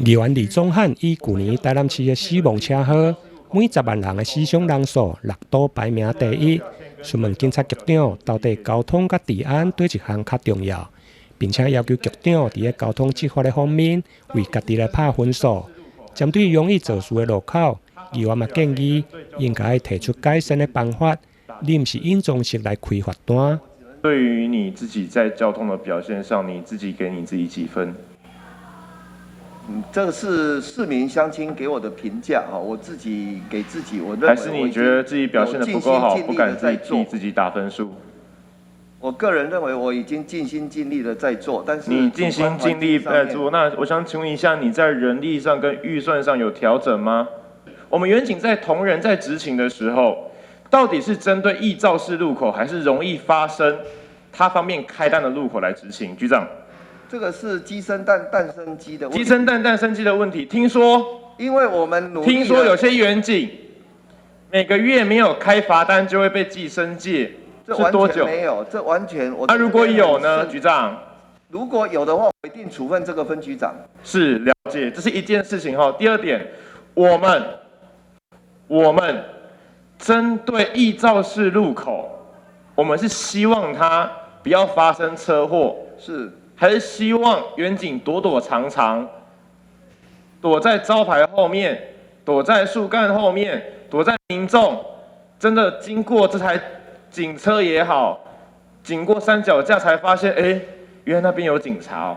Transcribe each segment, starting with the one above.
议员李宗翰以去年台南市的死亡车祸，每10万人的死伤人数6度排名第一。询问警察局长，到底交通甲治安对一项较重要，并且要求局长伫个交通执法的方面为家己来拍分数。针对容易肇事的路口，议员嘛建议应该提出改善的办法，而不是用总式来开罚单。对于你自己在交通的表现上，你自己给你自己几分？这个是市民乡亲给我的评价哈，我自己给自己，我认为还是你觉得自己表现得不够好，不敢替自己打分数？我个人认为我已经尽心尽力的在做，但是你尽心尽力在做，那我想请问一下，你在人力上跟预算上有调整吗？我们远景在同仁在执勤的时候，到底是针对易肇事路口，还是容易发生他方便开单的路口来执勤？局长，这个是鸡生蛋，蛋生鸡的问题。鸡生蛋，蛋生鸡的问题。听说，因为我们努力，听说有些远景每个月没有开罚单就会被记申诫。这完全没有，这完全我。那如果有呢，局长？如果有的话，我一定处分这个分局长。是了解，这是一件事情哈。第二点，我们针对易肇事路口，我们是希望它不要发生车祸，是还是希望远景躲躲藏藏，躲在招牌后面，躲在树干后面，躲在民众真的经过这台警车也好，经过三脚架才发现，原来那边有警察哦。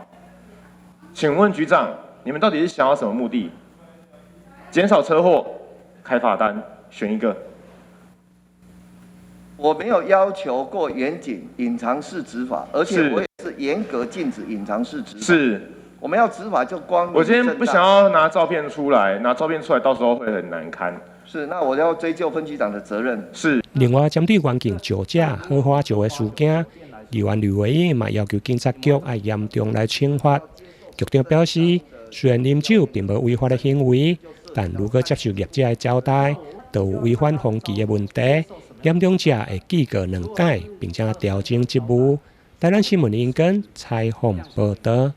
请问局长，你们到底是想要什么目的？减少车祸，开罚单，选一个。我没有要求过远景隐藏式执法，而且我也是严格禁止隐藏式执法。是，我们要执法就光明正大。我今天不想要拿照片出来，拿照片出来到时候会很难堪。是，那我要追究分局长的责任。是。另外，针对远景酒驾、喝花酒的事件，议员刘维英嘛要求警察局要严重来惩罚。局长表示，虽然饮酒并无违法的行为，但如果接受业者的交代，就有违反风纪的问题，严重者会记过2改，并且调整职务。台南新闻引根采访报道。